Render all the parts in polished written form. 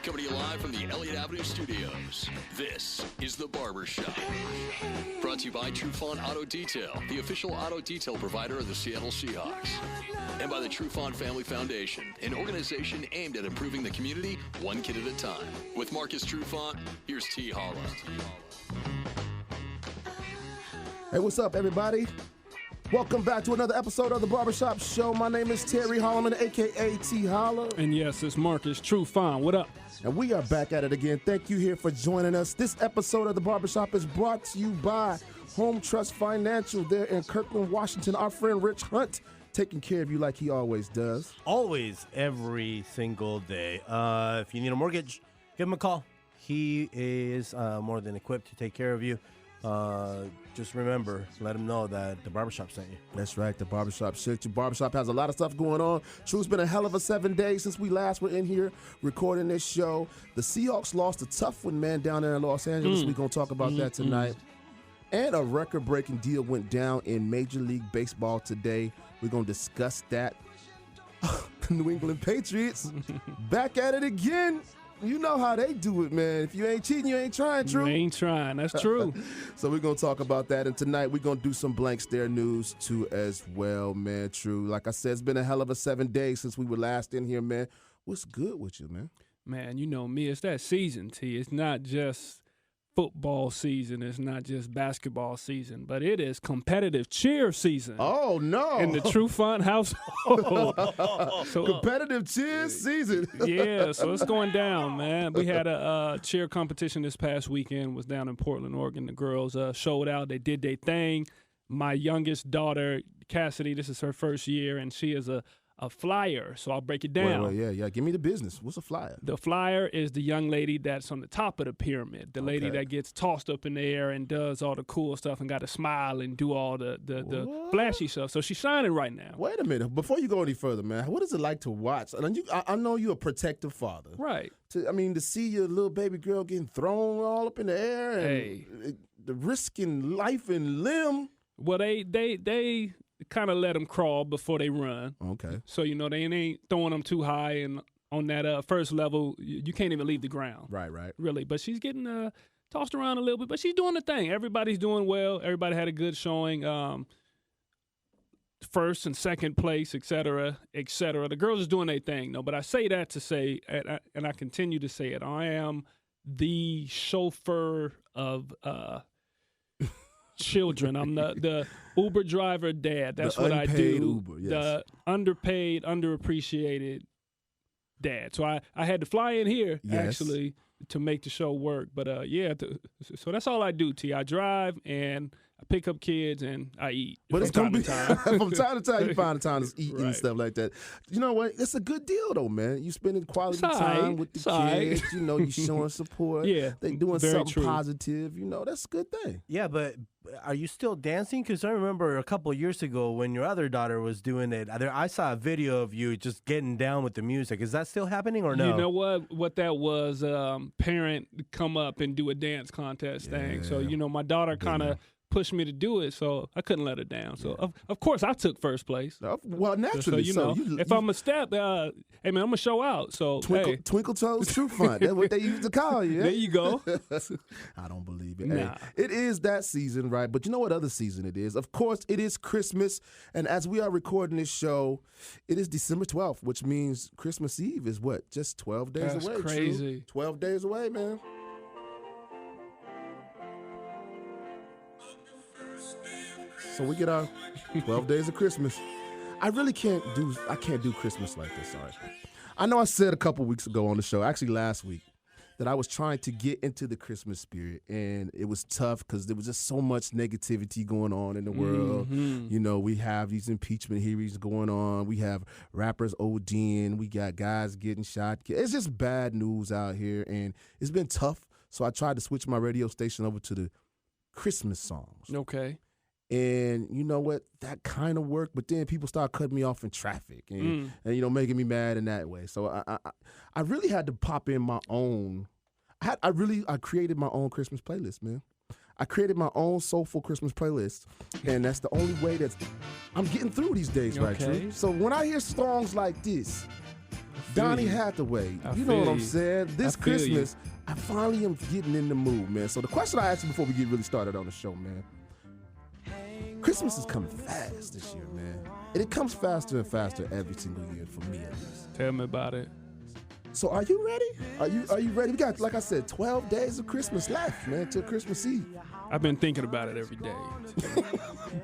Coming to you live from the Elliott Avenue Studios, this is The Barbershop. Brought to you by Trufant Auto Detail, the official auto detail provider of the Seattle Seahawks. And by the Trufant Family Foundation, an organization aimed at improving the community one kid at a time. With Marcus Trufant, here's T. Holla. Hey, what's up, everybody? Welcome back to another episode of The Barbershop Show. My name is Terry Holloman, a.k.a. T. Holla. And yes, it's Marcus Trufant. What up? And we are back at it again. Thank you here for joining us. This episode of The Barbershop is brought to you by Home Trust Financial there in Kirkland, Washington. Our friend Rich Hunt taking care of you like he always does. Always, every single day. If you need a mortgage, give him a call. He is more than equipped to take care of you. Just remember, let him know that the Barbershop sent you. That's right, the Barbershop sent you. Barbershop has a lot of stuff going on. True's been a hell of a 7 days since we last were in here recording this show. The Seahawks lost a tough one, man, down there in Los Angeles. We're going to talk about that tonight. And a record-breaking deal went down in Major League Baseball today. We're going to discuss that. The New England Patriots back at it again. You know how they do it, man. If you ain't cheating, you ain't trying, True. You ain't trying. That's true. So we're going to talk about that. And tonight we're going to do some blank stare news, too, as well, man, True. Like I said, it's been a hell of a 7 days since we were last in here, man. What's good with you, man? Man, you know me. It's that season, T. It's not just football season. It's not just basketball season. But it is competitive cheer season. Oh, no. In the Trufant household. So, competitive cheer season. Yeah, so it's going down, man. We had a cheer competition this past weekend. Was down in Portland, Oregon. The girls showed out. They did their thing. My youngest daughter, Cassidy, this is her first year, and she is a flyer, so I'll break it down. Wait, yeah. Give me the business. What's a flyer? The flyer is the young lady that's on the top of the pyramid, the lady that gets tossed up in the air and does all the cool stuff and got to smile and do all the flashy stuff. So she's shining right now. Wait a minute. Before you go any further, man, what is it like to watch? I know you're a protective father. Right. To see your little baby girl getting thrown all up in the air and the risking life and limb. Well, they kind of let them crawl before they run. Okay. So, they ain't throwing them too high. And on that first level, you can't even leave the ground. Right. Really. But she's getting tossed around a little bit. But she's doing the thing. Everybody's doing well. Everybody had a good showing. First and second place, et cetera, et cetera. The girls is doing their thing. No, but I say that to say, and I continue to say it, I am the chauffeur of children. I'm the Uber driver dad. That's what I do. Uber, yes. The underpaid, underappreciated dad. So I had to fly in here actually to make the show work. But so that's all I do, T. I drive and I pick up kids and I eat. But it's going to be from time to time you find the time to eat and stuff like that. You know what? It's a good deal though, man. You spending quality time with the kids. You showing support. Yeah, they doing something true. Positive. That's a good thing. Yeah, but are you still dancing? Because I remember a couple of years ago when your other daughter was doing it, I saw a video of you just getting down with the music. Is that still happening or no? You know what? What that was, parent come up and do a dance contest thing. So, my daughter kind of pushed me to do it, so I couldn't let her down. So, of course, I took first place. Well, naturally. So, if I'm a step, hey, man, I'm going to show out. So, Twinkle Toes Trufant. That's what they used to call you. There you go. I don't believe it. Nah. Hey, it is that season, right? But you know what other season it is? Of course, it is Christmas. And as we are recording this show, it is December 12th, which means Christmas Eve is what? Just 12 days That's away. That's crazy. True? 12 days away, man. So we get our 12 days of Christmas. I can't do Christmas like this, sorry. I know I said a couple weeks ago on the show, actually last week, that I was trying to get into the Christmas spirit, and it was tough because there was just so much negativity going on in the world. We have these impeachment hearings going on. We have rappers ODing. We got guys getting shot. It's just bad news out here, and it's been tough. So I tried to switch my radio station over to the Christmas songs. Okay. And you know what? That kind of worked, but then people start cutting me off in traffic and making me mad in that way. So I really had to pop in my own. I created my own Christmas playlist, man. I created my own soulful Christmas playlist, and that's the only way that I'm getting through these days, right, True? So when I hear songs like this, Donnie you. Hathaway. I You know feel what I'm you. saying? This I feel you. Christmas, I finally am getting in the mood, man. So the question I asked you before we get really started on the show, man. Christmas is coming fast this year, man. And it comes faster and faster every single year for me at least. Tell me about it. So are you ready? Are you ready? We got, like I said, 12 days of Christmas left, man, till Christmas Eve. I've been thinking about it every day.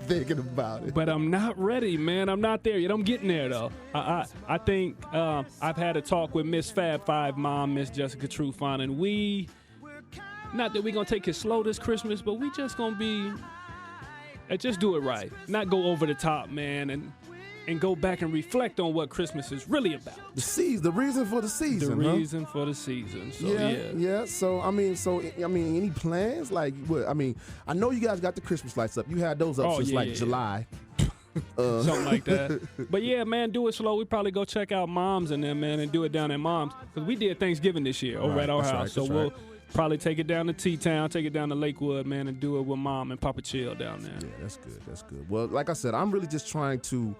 Thinking about it. But I'm not ready, man. I'm not there yet. I'm getting there, though. I think I've had a talk with Miss Fab Five mom, Miss Jessica Trufant, and we, not that we're going to take it slow this Christmas, but we just going to be, just do it right. Not go over the top, man, and go back and reflect on what Christmas is really about. The reason for the season, The huh? reason for the season. So, yeah. So I mean, any plans? Like, what? I mean, I know you guys got the Christmas lights up. You had those up since July. Something like that. But yeah, man, do it slow. We probably go check out Mom's and them, man, and do it down at Mom's. Because we did Thanksgiving this year over at our house. So we'll probably take it down to T-Town, take it down to Lakewood, man, and do it with Mom and Papa Chill down there. Yeah, that's good. That's good. Well, like I said, I'm really just trying to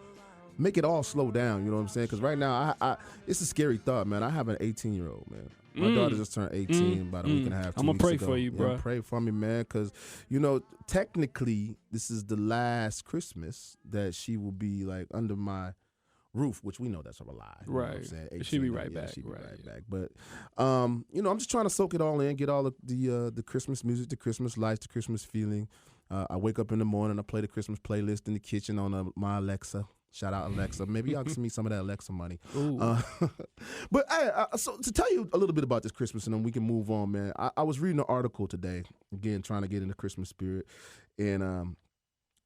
make it all slow down, you know what I'm saying? Because right now, I it's a scary thought, man. I have an 18-year-old, man. My daughter just turned 18 about a week and a half, 2 I'm going to weeks pray ago. for you, bro. Yeah, pray for me, man, because, technically, this is the last Christmas that she will be, like, under my roof, which we know that's a lie. You know what I'm saying? She'll be right back. She'll be right back. But, I'm just trying to soak it all in, get all of the Christmas music, the Christmas lights, the Christmas feeling. I wake up in the morning, I play the Christmas playlist in the kitchen on my Alexa. Shout out Alexa. Maybe y'all can send me some of that Alexa money. But hey, so to tell you a little bit about this Christmas, and then we can move on, man. I was reading an article today, again, trying to get in the Christmas spirit. And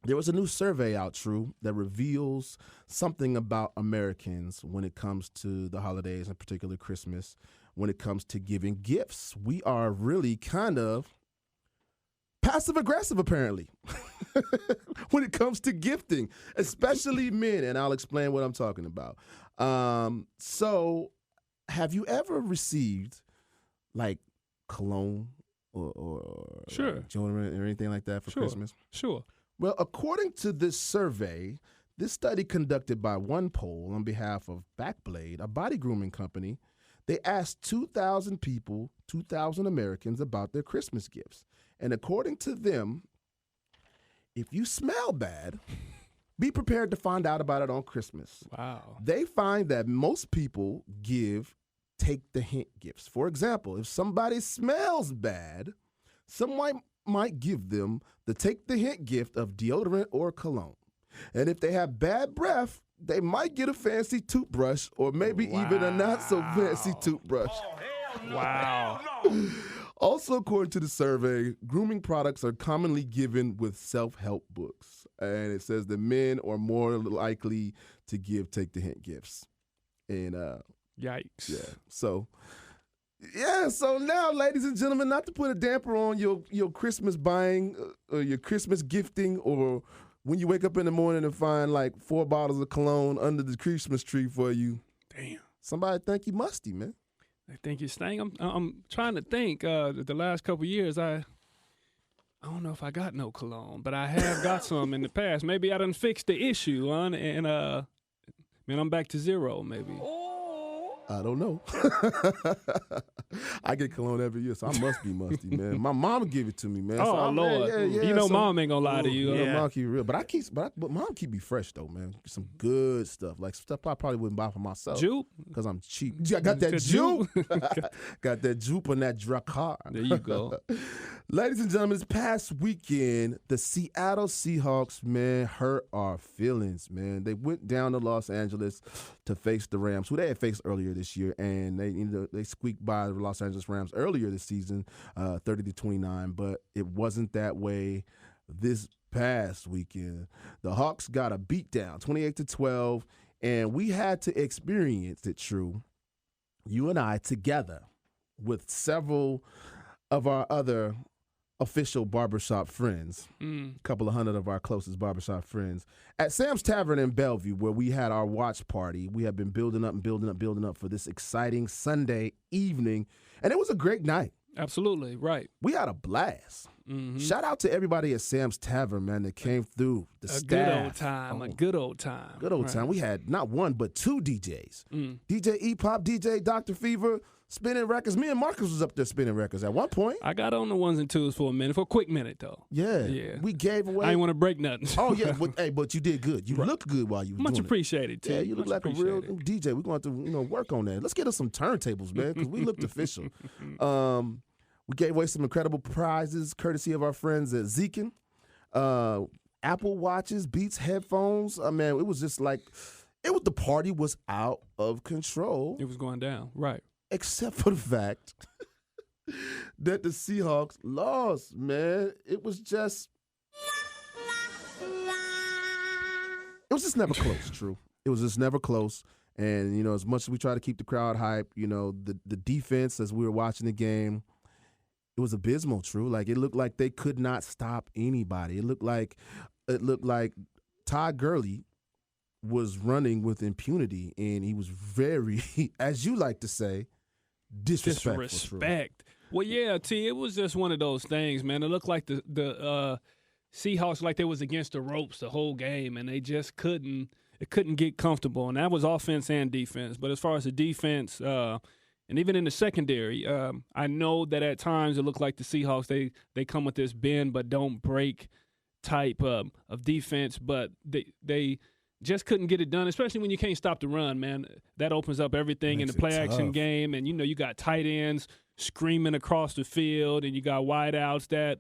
there was a new survey out, Tru, that reveals something about Americans when it comes to the holidays, in particular Christmas, when it comes to giving gifts. We are really kind of passive-aggressive, apparently, when it comes to gifting, especially men, and I'll explain what I'm talking about. So have you ever received, like, cologne or Sure. like deodorant or anything like that for Christmas? Sure. Well, according to this survey, this study conducted by One Poll on behalf of Backblade, a body grooming company, they asked 2,000 people, 2,000 Americans about their Christmas gifts. And according to them, if you smell bad, be prepared to find out about it on Christmas. Wow. They find that most people give take the hint gifts. For example, if somebody smells bad, someone might give them the take the hint gift of deodorant or cologne. And if they have bad breath, they might get a fancy toothbrush or maybe even a not so fancy toothbrush. Wow. Also, according to the survey, grooming products are commonly given with self-help books. And it says that men are more likely to give take the hint gifts. And Yikes. So now, ladies and gentlemen, not to put a damper on your Christmas buying or your Christmas gifting, or when you wake up in the morning and find like 4 bottles of cologne under the Christmas tree for you. Damn. Somebody think you musty, man. I think you're staying. I'm trying to think. The last couple of years, I don't know if I got no cologne, but I have got some in the past. Maybe I done fixed the issue, and man, I'm back to zero, maybe. I don't know. I get cologne every year, so I must be musty, man. My mama give it to me, man. Oh, Lord. You know Mom ain't gonna lie to you. Mom keep it real. But Mom keep me fresh, though, man. Some good stuff. Like stuff I probably wouldn't buy for myself. Jupe? Because I'm cheap. I got that jupe. Got that jupe and that Drakkar. There you go. Ladies and gentlemen, this past weekend, the Seattle Seahawks, man, hurt our feelings, man. They went down to Los Angeles to face the Rams, who they had faced earlier this year, and they squeaked by the Los Angeles Rams earlier this season, 30-29, but it wasn't that way this past weekend. The Hawks got a beatdown, 28-12, and we had to experience it, Tru, you and I together with several of our other official barbershop friends, a couple of hundred of our closest barbershop friends, at Sam's Tavern in Bellevue, where we had our watch party. We have been building up for this exciting Sunday evening, and it was a great night. Absolutely, right. We had a blast. Shout out to everybody at Sam's Tavern, man, that came through. The staff. Good old time. A good old time. Good old time. We had not one, but 2 DJs. DJ E-Pop, DJ Dr. Fever, spinning records. Me and Marcus was up there spinning records at one point. I got on the 1s and 2s for a quick minute, though. Yeah. We gave away. I didn't want to break nothing. Oh, yeah. But you did good. You looked good while you were Much doing appreciated, too. Yeah, you look like a real DJ. We're going to have to work on that. Let's get us some turntables, man, because we looked official. We gave away some incredible prizes courtesy of our friends at Zekin. Apple Watches, Beats headphones. Man, it was just like the party was out of control. It was going down, right. Except for the fact that the Seahawks lost, man. It was just never close, True. It was just never close. And, as much as we try to keep the crowd hype, the defense as we were watching the game, it was abysmal, True. Like, it looked like they could not stop anybody. It looked like Todd Gurley was running with impunity, and he was very, as you like to say, disrespectful. Disrespect. Well, yeah, T, it was just one of those things, man. It looked like the Seahawks, like they was against the ropes the whole game, and they just couldn't get comfortable. And that was offense and defense. But as far as the defense, and even in the secondary, I know that at times it looked like the Seahawks, they come with this bend but don't break type of defense, but they just couldn't get it done, especially when you can't stop the run, man. That opens up everything in the play-action game, and, you got tight ends screaming across the field, and you got wideouts that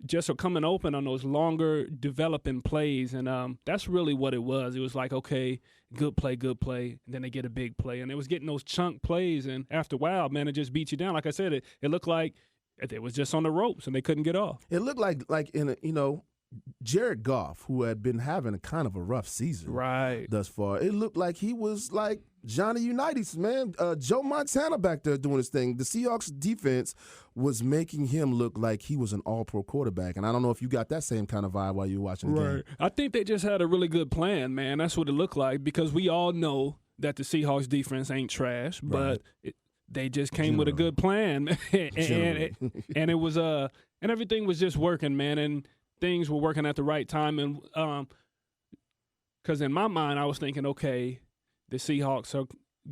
just are coming open on those longer developing plays, and that's really what it was. It was like, okay, good play, and then they get a big play, and it was getting those chunk plays, and after a while, man, it just beats you down. Like I said, it looked like it was just on the ropes, and they couldn't get off. It looked like in a, Jared Goff, who had been having a kind of a rough season thus far, it looked like he was like Johnny Unitas, man. Joe Montana back there doing his thing. The Seahawks defense was making him look like he was an all-pro quarterback, and I don't know if you got that same kind of vibe while you were watching the game. I think they just had a really good plan, man. That's what it looked like, because we all know that the Seahawks defense ain't trash, but they just came with a good plan, and it was and everything was just working, man, and things were working at the right time, and because in my mind I was thinking, okay, the Seahawks are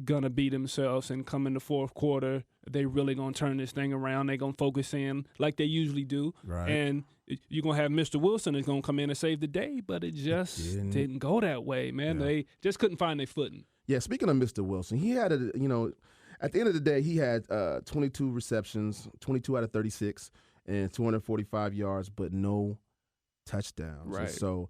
gonna beat themselves and come in the fourth quarter, they really gonna turn this thing around. They gonna focus in like they usually do, and you're gonna have Mr. Wilson is gonna come in and save the day, but it just didn't go that way, man. They just couldn't find their footing. Yeah, speaking of Mr. Wilson, he had at the end of the day, he had 22 receptions, 22 out of 36, and 245 yards, but no touchdowns. Right. So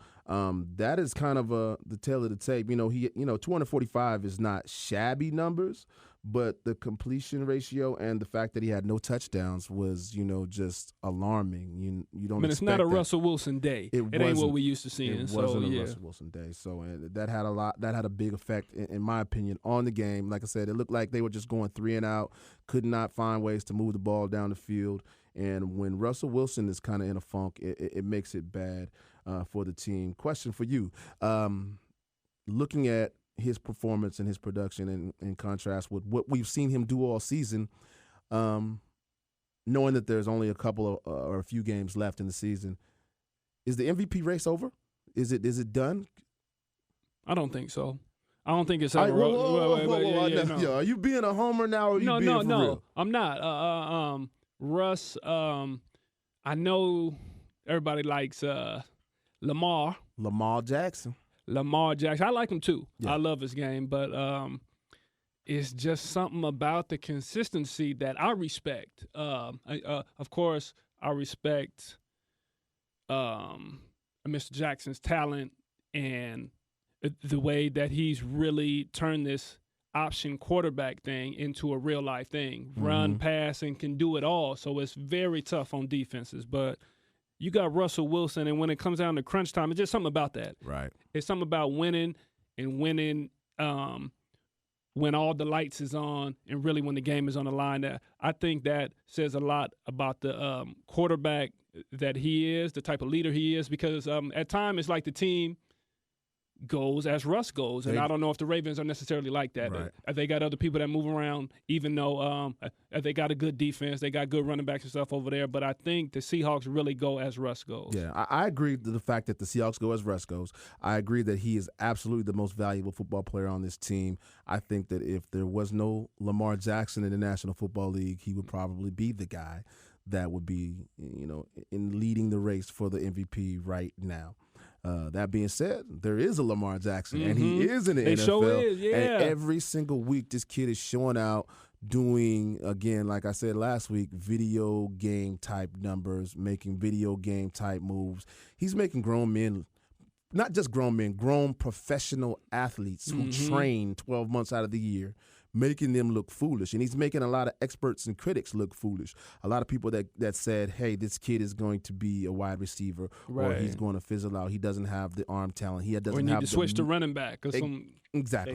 that is kind of the tail of the tape. 245 is not shabby numbers, but the completion ratio and the fact that he had no touchdowns was, just alarming. You don't. It's not a Russell Wilson day. It ain't what we used to seeing. It wasn't a Russell Wilson day. So that had a big effect, in my opinion, on the game. Like I said, it looked like they were just going 3 and out, could not find ways to move the ball down the field. And when Russell Wilson is kind of in a funk, it makes it bad for the team. Question for you. Looking at his performance and his production in contrast with what we've seen him do all season, knowing that there's only a couple or a few games left in the season, is the MVP race over? Is it done? I don't think so. I don't think it's over. Whoa. Are you being a homer now, or are you being for real? I'm not. Russ, I know everybody likes Lamar Jackson. I like him too. Yeah. I love his game, but it's just something about the consistency that I respect. Of course, I respect Mr. Jackson's talent and the way that he's really turned this option quarterback thing into a real life thing. Run, pass, and can do it all. So it's very tough on defenses. But you got Russell Wilson, and when it comes down to crunch time, it's just something about that. Right. It's something about winning when all the lights is on and really when the game is on the line. I think that says a lot about the quarterback that he is, the type of leader he is, because at times it's like the team goes as Russ goes. And I don't know if the Ravens are necessarily like that. Right. They got other people that move around, even though they got a good defense. They got good running backs and stuff over there. But I think the Seahawks really go as Russ goes. Yeah, I agree with the fact that the Seahawks go as Russ goes. I agree that he is absolutely the most valuable football player on this team. I think that if there was no Lamar Jackson in the National Football League, he would probably be the guy that would be, in leading the race for the MVP right now. That being said, there is a Lamar Jackson, and he is in the NFL. Sure is, yeah. And every single week, this kid is showing out, doing, again, like I said last week, video game type numbers, making video game type moves. He's making grown men, not just grown men, grown professional athletes who train 12 months out of the year, making them look foolish. And he's making a lot of experts and critics look foolish. A lot of people that said, hey, this kid is going to be a wide receiver, or he's going to fizzle out. He doesn't have the arm talent. He doesn't or need have to switch to running back or some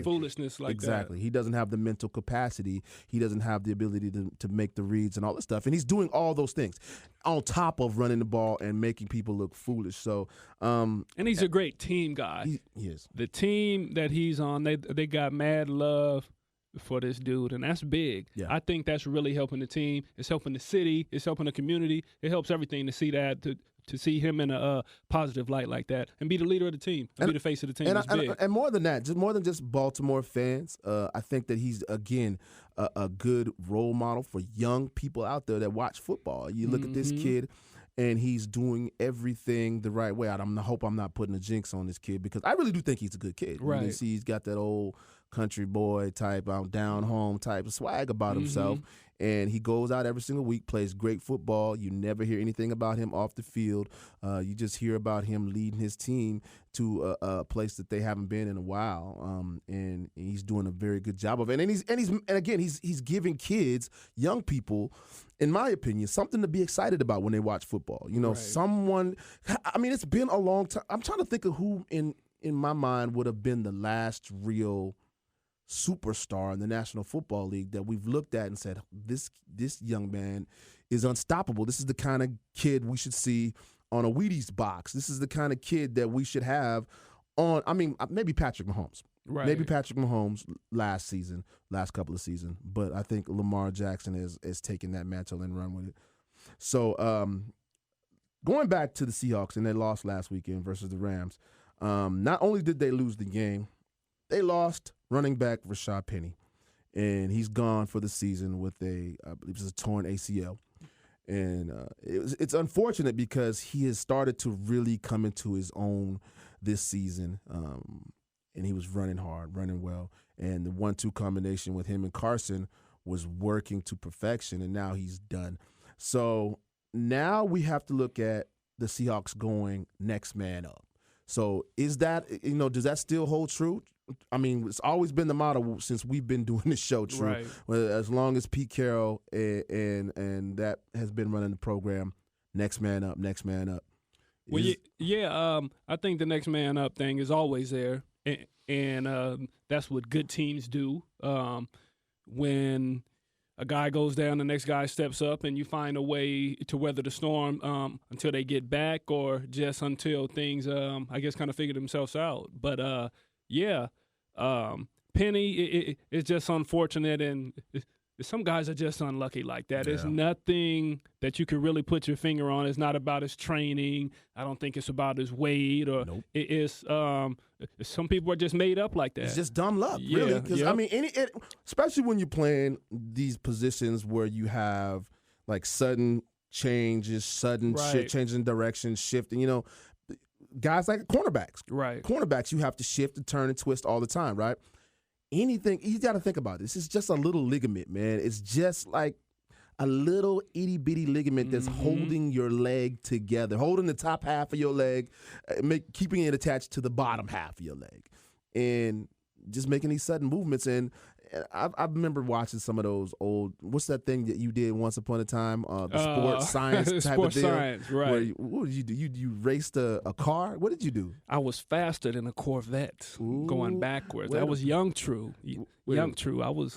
foolishness like that. Exactly. He doesn't have the mental capacity. He doesn't have the ability to make the reads and all that stuff. And he's doing all those things on top of running the ball and making people look foolish. So, and he's a great team guy. He is. The team that he's on, they got mad love for this dude, and that's big. Yeah. I think that's really helping the team. It's helping the city. It's helping the community. It helps everything to see that, to see him in a positive light like that and be the leader of the team, be the face of the team. And more than that, more than just Baltimore fans, I think that he's, again, a good role model for young people out there that watch football. You look at this kid, and he's doing everything the right way. I hope I'm not putting a jinx on this kid, because I really do think he's a good kid. Right. You see, he's got that old country boy type, down home type of swag about himself. And he goes out every single week, plays great football. You never hear anything about him off the field. You just hear about him leading his team to a place that they haven't been in a while. And he's doing a very good job of it. And he's giving kids, young people, in my opinion, something to be excited about when they watch football. Someone. I mean, it's been a long time. I'm trying to think of who in my mind would have been the last real superstar in the National Football League that we've looked at and said, this young man is unstoppable. This is the kind of kid we should see on a Wheaties box. This is the kind of kid that we should have on, maybe Patrick Mahomes. Right. Maybe Patrick Mahomes last couple of seasons. But I think Lamar Jackson is taking that mantle and run with it. So going back to the Seahawks, and they lost last weekend versus the Rams, not only did they lose the game, they lost running back Rashad Penny, and he's gone for the season with I believe it's a torn ACL. And it's unfortunate because he has started to really come into his own this season, and he was running hard, running well, and the 1-2 combination with him and Carson was working to perfection, and now he's done. So now we have to look at the Seahawks going next man up. So does that still hold true? I mean, it's always been the motto since we've been doing this show, Tru. Right. Well, as long as Pete Carroll and that has been running the program, next man up, next man up. Well, I think the next man up thing is always there, and that's what good teams do. When a guy goes down, the next guy steps up, and you find a way to weather the storm until they get back, or just until things, I guess, kind of figure themselves out. But Penny, it's just unfortunate, and some guys are just unlucky like that. There's nothing that you can really put your finger on. It's not about his training. I don't think it's about his weight, or it's some people are just made up like that. It's just dumb luck, really. Because especially when you're playing these positions where you have like sudden changes, changes in direction, shifting. Guys like cornerbacks. Right. Cornerbacks, you have to shift and turn and twist all the time, right? Anything, you got to think about this. It's just a little ligament, man. It's just like a little itty-bitty ligament that's holding your leg together, holding the top half of your leg, keeping it attached to the bottom half of your leg, and just making these sudden movements. And I remember watching some of those old. What's that thing that you did once upon a time? The sports science type sports of deal. science, right? Where what did you do? You raced a car. What did you do? I was faster than a Corvette going backwards. Wait That a- was young Tru. Young Tru. I was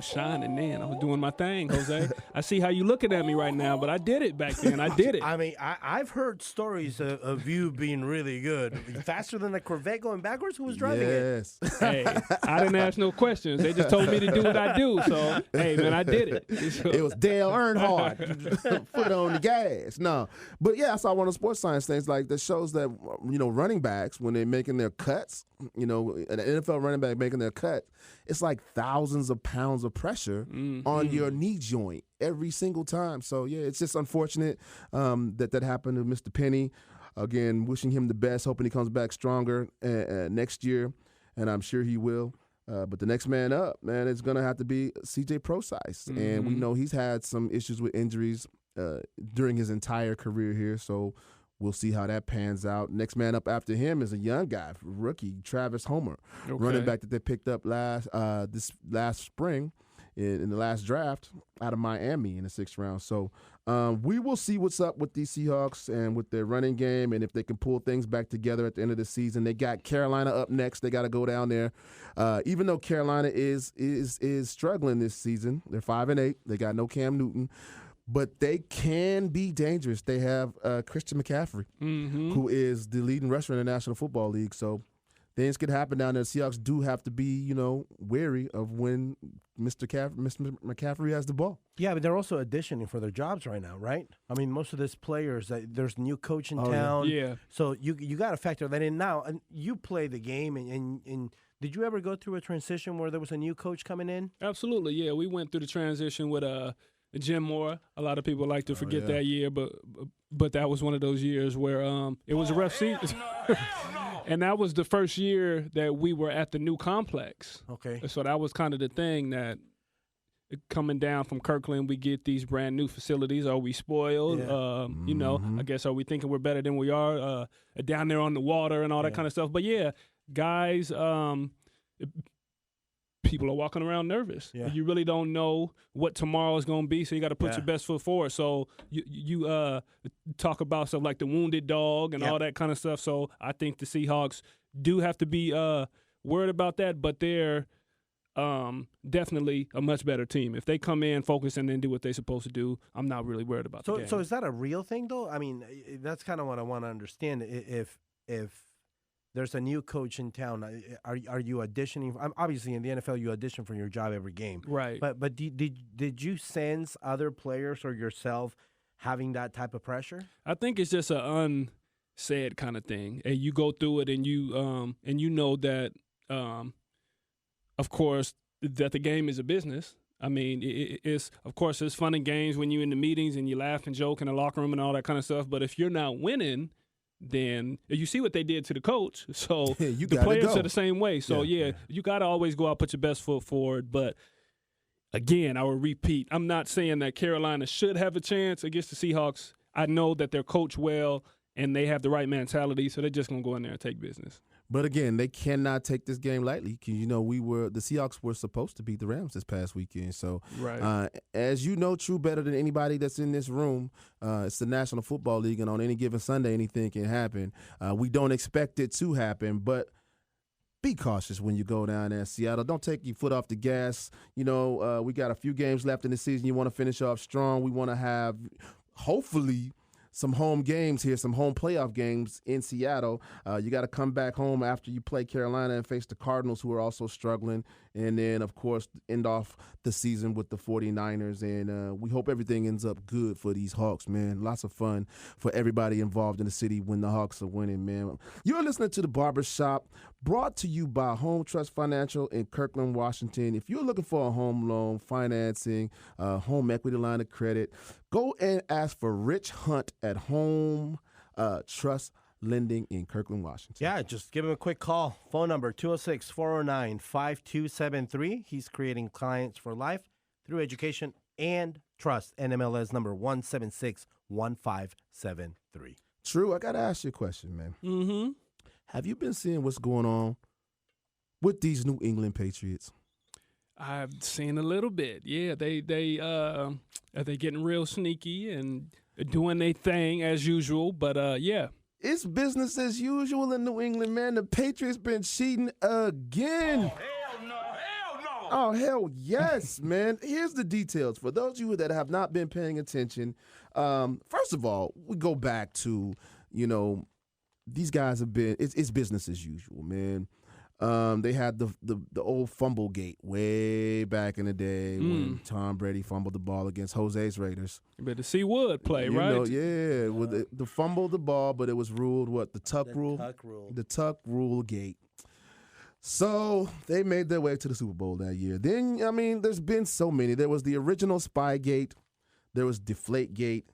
shining then. I was doing my thing, Jose. I see how you looking at me right now, but I did it back then. I did it. I mean, I've heard stories of you being really good. Faster than a Corvette going backwards? Who was driving it? Yes. Hey, I didn't ask no questions. They just told me to do what I do. So, hey, man, I did it. It was Dale Earnhardt, foot on the gas. No, but yeah, I saw one of the sports science things like that shows that running backs when they're making their cuts, an NFL running back making their cut, it's like thousands of pounds of pressure on your knee joint every single time. So yeah, it's just unfortunate that happened to Mr. Penny. Again, wishing him the best, hoping he comes back stronger next year, and I'm sure he will. But the next man up, man, is going to have to be C.J. Prosise. And we know he's had some issues with injuries during his entire career here, so we'll see how that pans out. Next man up after him is a young guy, rookie, Travis Homer, running back that they picked up this last spring in the last draft out of Miami in the 6th round. So we will see what's up with these Seahawks and with their running game and if they can pull things back together at the end of the season. They got Carolina up next. They got to go down there. Even though Carolina is struggling this season, they're 5-8. They got no Cam Newton. But they can be dangerous. They have Christian McCaffrey, who is the leading rusher in the National Football League. So things could happen down there. The Seahawks do have to be, wary of when Mr. McCaffrey has the ball. Yeah, but they're also auditioning for their jobs right now, right? I mean, most of these players, there's a new coach in town. Yeah. So you got to factor that in now. And you play the game, and did you ever go through a transition where there was a new coach coming in? Absolutely, yeah. We went through the transition with Jim Moore. A lot of people like to forget that year, but that was one of those years where it was a rough season. And that was the first year that we were at the new complex. Okay. So that was kind of the thing that coming down from Kirkland, we get these brand new facilities. Are we spoiled? Yeah. I guess are we thinking we're better than we are? Down there on the water and all that kind of stuff. But yeah, guys, people are walking around nervous. Yeah. You really don't know what tomorrow is going to be, so you got to put your best foot forward. So you talk about stuff like the wounded dog and all that kind of stuff. So I think the Seahawks do have to be worried about that, but they're definitely a much better team. If they come in, focus, and then do what they're supposed to do, I'm not really worried about the game. So is that a real thing, though? I mean, that's kind of what I want to understand. If there's a new coach in town, are you auditioning? Obviously, in the NFL, you audition for your job every game. Right. But did you sense other players or yourself having that type of pressure? I think it's just an unsaid kind of thing. And you go through it, and you know that, of course, that the game is a business. I mean, it's of course it's fun and games when you're in the meetings and you laugh and joke in the locker room and all that kind of stuff. But if you're not winning, then you see what they did to the coach. So the players are the same way. So, you got to always go out, put your best foot forward. But, again, I will repeat, I'm not saying that Carolina should have a chance against the Seahawks. I know that they're coached well and they have the right mentality, so they're just going to go in there and take business. But again, they cannot take this game lightly because the Seahawks were supposed to beat the Rams this past weekend. So, as you know, Tru, better than anybody that's in this room, it's the National Football League, and on any given Sunday, anything can happen. We don't expect it to happen, but be cautious when you go down there in Seattle. Don't take your foot off the gas. We got a few games left in the season. You want to finish off strong. We want to have, hopefully, some home games here, some home playoff games in Seattle. You got to come back home after you play Carolina and face the Cardinals, who are also struggling. And then, of course, end off the season with the 49ers. And we hope everything ends up good for these Hawks, man. Lots of fun for everybody involved in the city when the Hawks are winning, man. You're listening to The Barbershop, brought to you by Home Trust Financial in Kirkland, Washington. If you're looking for a home loan, financing, home equity line of credit, go and ask for Rich Hunt at Home Trust Lending in Kirkland, Washington. Yeah, just give him a quick call. Phone number 206-409-5273. He's creating clients for life through education and trust. NMLS number 1761573. Tru, I got to ask you a question, man. Mm-hmm. Have you been seeing what's going on with these New England Patriots? I've seen a little bit. Yeah, they getting real sneaky and doing their thing as usual. But yeah. It's business as usual in New England, man. The Patriots been cheating again. Oh, hell yes, man. Here's the details. For those of you that have not been paying attention, first of all, we go back to, these guys have been, it's business as usual, man. They had the old fumble gate way back in the day when Tom Brady fumbled the ball against Jose's Raiders. You better see Wood play, right? With the fumble the ball, but it was ruled the Tuck rule? The Tuck rule gate. So they made their way to the Super Bowl that year. Then, there's been so many. There was the original Spygate. There was Deflategate.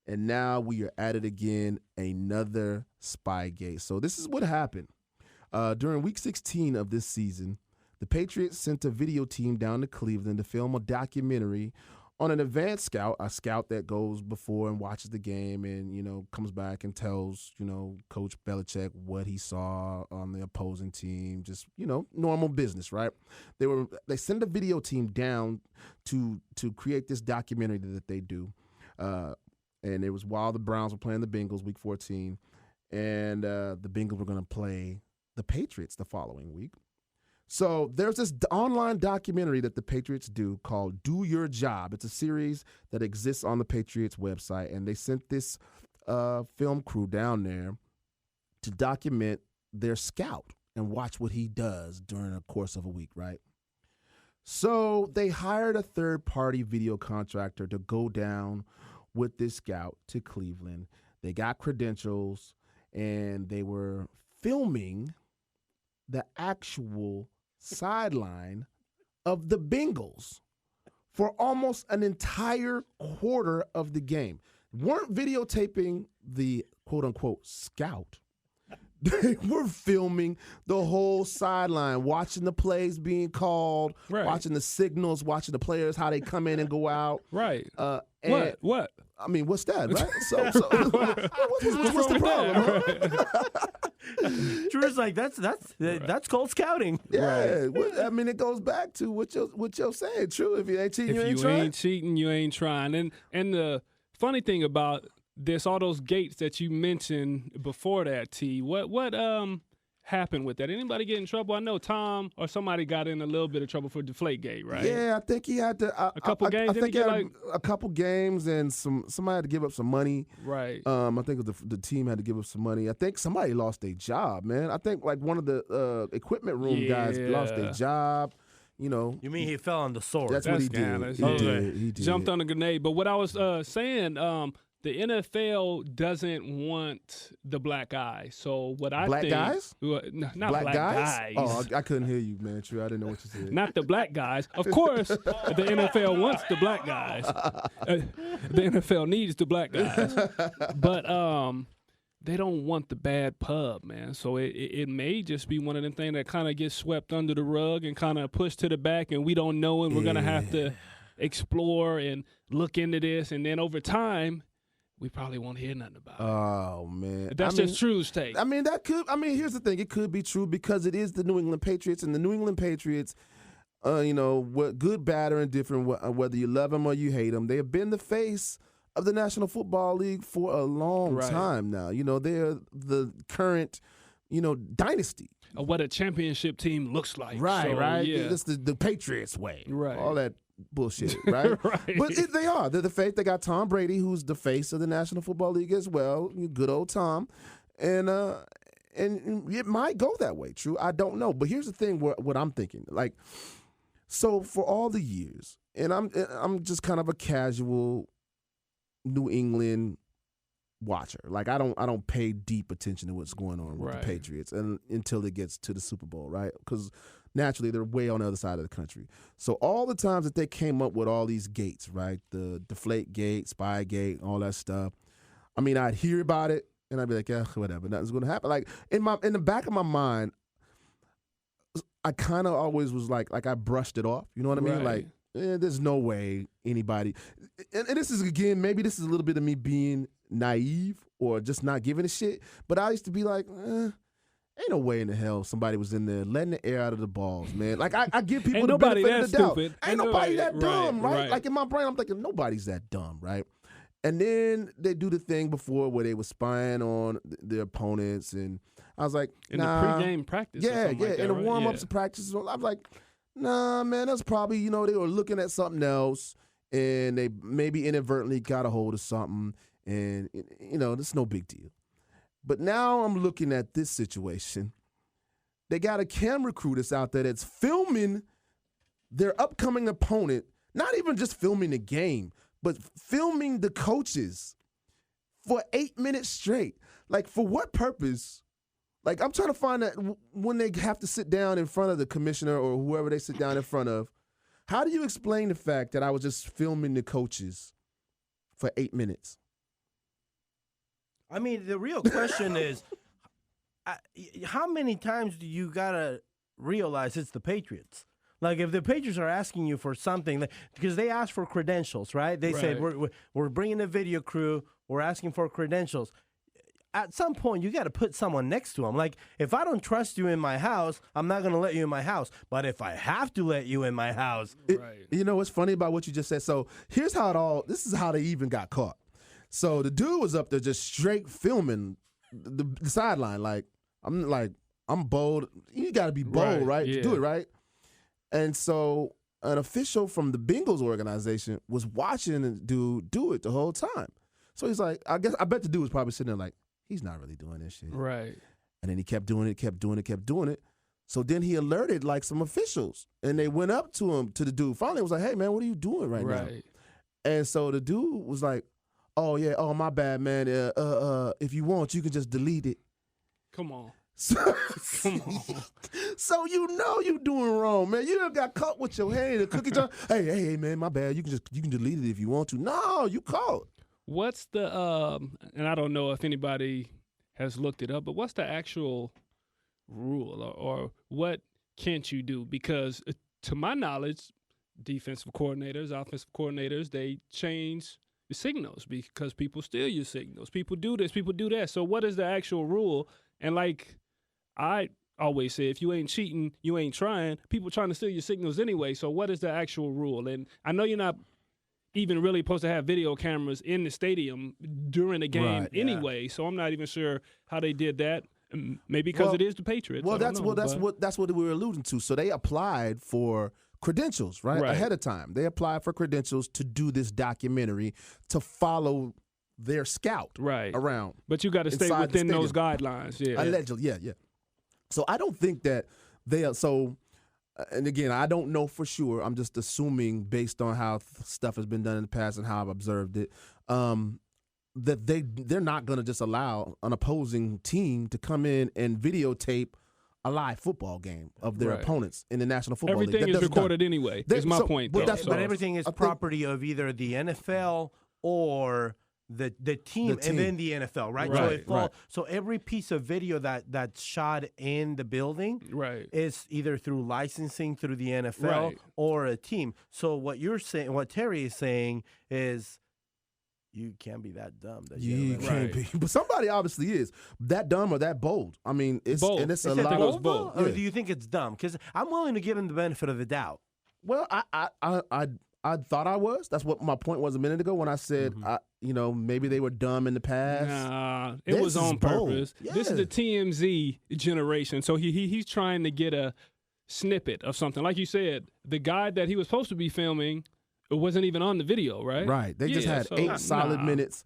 And now we are at it again, another Spygate. So this is what happened. During Week 16 of this season, the Patriots sent a video team down to Cleveland to film a documentary on an advanced scout, a scout that goes before and watches the game and, comes back and tells, Coach Belichick what he saw on the opposing team, just, normal business, right? They send a video team down to create this documentary that they do. And it was while the Browns were playing the Bengals Week 14, and the Bengals were going to play the Patriots the following week. So there's this online documentary that the Patriots do called Do Your Job. It's a series that exists on the Patriots website, and they sent this film crew down there to document their scout and watch what he does during the course of a week, right? So they hired a third-party video contractor to go down with this scout to Cleveland. They got credentials, and they were filming the actual sideline of the Bengals for almost an entire quarter of the game. Weren't videotaping the quote-unquote scout. They were filming the whole sideline, watching the plays being called, watching the signals, watching the players, how they come in and go out. Right. What? I mean, what's that, right? So what's the problem? Huh? Drew's like, that's called scouting. Yeah, right. It goes back to what you're saying. True, if you ain't cheating, you ain't trying. If you ain't cheating, you ain't trying. And the funny thing about this, all those gates that you mentioned before that, T, what happened with that? Anybody get in trouble? I know Tom or somebody got in a little bit of trouble for Deflategate, right? Yeah, I think he had to. A couple games. I think he had a couple games, and somebody had to give up some money. Right. I think the team had to give up some money. I think somebody lost their job, man. I think one of the equipment room guys lost their job. You mean he fell on the sword? That's what he did. He did. Jumped on a grenade. But what I was saying, the NFL doesn't want the black guy. So what I think... Black guys? Not black guys. Oh, I couldn't hear you, man. True, I didn't know what you said. Not the black guys. Of course, the NFL wants the black guys. The NFL needs the black guys. But they don't want the bad pub, man. So it may just be one of them things that kind of gets swept under the rug and kind of pushed to the back, and we don't know, and we're going to have to explore and look into this. And then over time... we probably won't hear nothing about it. Oh, man. That's just True's take. Here's the thing. It could be true because it is the New England Patriots, and the New England Patriots, what good, bad, or indifferent, whether you love them or you hate them, they have been the face of the National Football League for a long time now. They're the current, dynasty. What a championship team looks like. Right, so, right. Yeah. It's the Patriots way. Right. All that bullshit, right? Right. But they are. They're the face. They got Tom Brady, who's the face of the National Football League as well. Good old Tom. And it might go that way, True. I don't know. But here's the thing, what I'm thinking. So for all the years, and I'm just kind of a casual New England watcher. I don't pay deep attention to what's going on with the Patriots until it gets to the Super Bowl, right? Because naturally, they're way on the other side of the country. So all the times that they came up with all these gates, right, the Deflategate, Spygate, all that stuff, I'd hear about it, and I'd be like, yeah, whatever, nothing's going to happen. In the back of my mind, I kind of always was like I brushed it off. You know what I mean? There's no way anybody. And this is, again, maybe this is a little bit of me being naive or just not giving a shit, but I used to be like, Ain't no way in the hell somebody was in there letting the air out of the balls, man. Like, I give people Ain't the nobody benefit of that the doubt. stupid. Ain't nobody that dumb, right? Right. Like, in my brain, I'm thinking, nobody's that dumb, right? And then they do the thing before where they were spying on their opponents, and I was like, In nah. the pregame practice. Yeah, like that, in the right? warm-ups and practices. I was like, nah, man, that's probably, they were looking at something else, and they maybe inadvertently got a hold of something, and, it's no big deal. But now I'm looking at this situation. They got a camera crew that's out there that's filming their upcoming opponent, not even just filming the game, but filming the coaches for 8 minutes straight. Like, for what purpose? Like, I'm trying to find that when they have to sit down in front of the commissioner or whoever they sit down in front of, how do you explain the fact that I was just filming the coaches for 8 minutes? I mean, the real question is, how many times do you gotta realize it's the Patriots? Like, if the Patriots are asking you for something, because they ask for credentials, right? They said, we're bringing a video crew, we're asking for credentials. At some point, you got to put someone next to them. Like, if I don't trust you in my house, I'm not going to let you in my house. But if I have to let you in my house. What's funny about what you just said? So here's how this is how they even got caught. So the dude was up there just straight filming the sideline. I'm bold. You got to be bold, right? To do it, right? And so an official from the Bengals organization was watching the dude do it the whole time. So he's like, I bet the dude was probably sitting there like, he's not really doing this shit. Right. And then he kept doing it. So then he alerted like some officials, and they went up to the dude. Finally, it was like, hey, man, what are you doing right now? And so the dude was like, oh, yeah, oh, my bad, man. If you want, you can just delete it. Come on. Come on. So you doing wrong, man. You done got caught with your hand in a cookie jar. Hey, man, my bad. You can delete it if you want to. No, you caught. What's the and I don't know if anybody has looked it up, but what's the actual rule or what can't you do? Because to my knowledge, defensive coordinators, offensive coordinators, they change the signals because people steal your signals. People do this, people do that. So what is the actual rule? And like I always say, if you ain't cheating, you ain't trying. People trying to steal your signals anyway. So what is the actual rule? And I know you're not even really supposed to have video cameras in the stadium during the game anyway. So I'm not even sure how they did that. Maybe because it is the Patriots. Well, that's what we were alluding to. So they applied for credentials, right? Ahead of time. They applied for credentials to do this documentary to follow their scout around. But you got to stay within those guidelines. Yeah. Allegedly, yeah. So I don't think that they are so. And again, I don't know for sure. I'm just assuming based on how stuff has been done in the past and how I've observed it, that they're not going to just allow an opposing team to come in and videotape a live football game of their opponents in the National Football League. Everything is recorded anyway. That's my point. But everything is property of either the NFL or the team and then the NFL, right? So every piece of video that's shot in the building is either through licensing through the NFL or a team. So what you're saying, what Terry is saying is you can't be that dumb. You can't be. But somebody obviously is that dumb or that bold. I mean, it's bold. And it's a lot of bold. Or do you think it's dumb? Because I'm willing to give him the benefit of the doubt. Well, I thought I was. That's what my point was a minute ago when I said, maybe they were dumb in the past. Nah, it was on purpose. Yeah. This is the TMZ generation. So he's trying to get a snippet of something. Like you said, the guy that he was supposed to be filming wasn't even on the video, right? Right. They just had 8 solid minutes.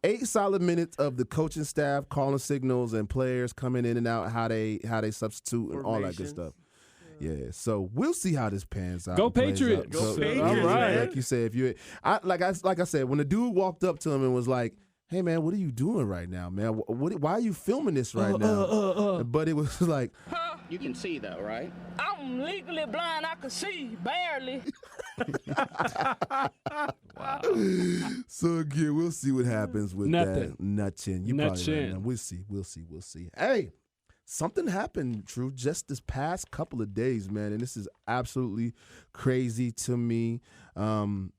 8 solid minutes of the coaching staff calling signals and players coming in and out, how they substitute and all that good stuff. Yeah, so we'll see how this pans out. Go Patriots! Go Patriots! All right, man. like you said, like I said, when the dude walked up to him and was like, "Hey man, what are you doing right now, man? Why are you filming this right now?" But it was like, you can see though, right? I'm legally blind. I can see barely. Wow. So again, we'll see what happens with that nut chin. You nut probably chin. Right. We'll see. Hey. Something happened, Tru, just this past couple of days, man, and this is absolutely crazy to me. In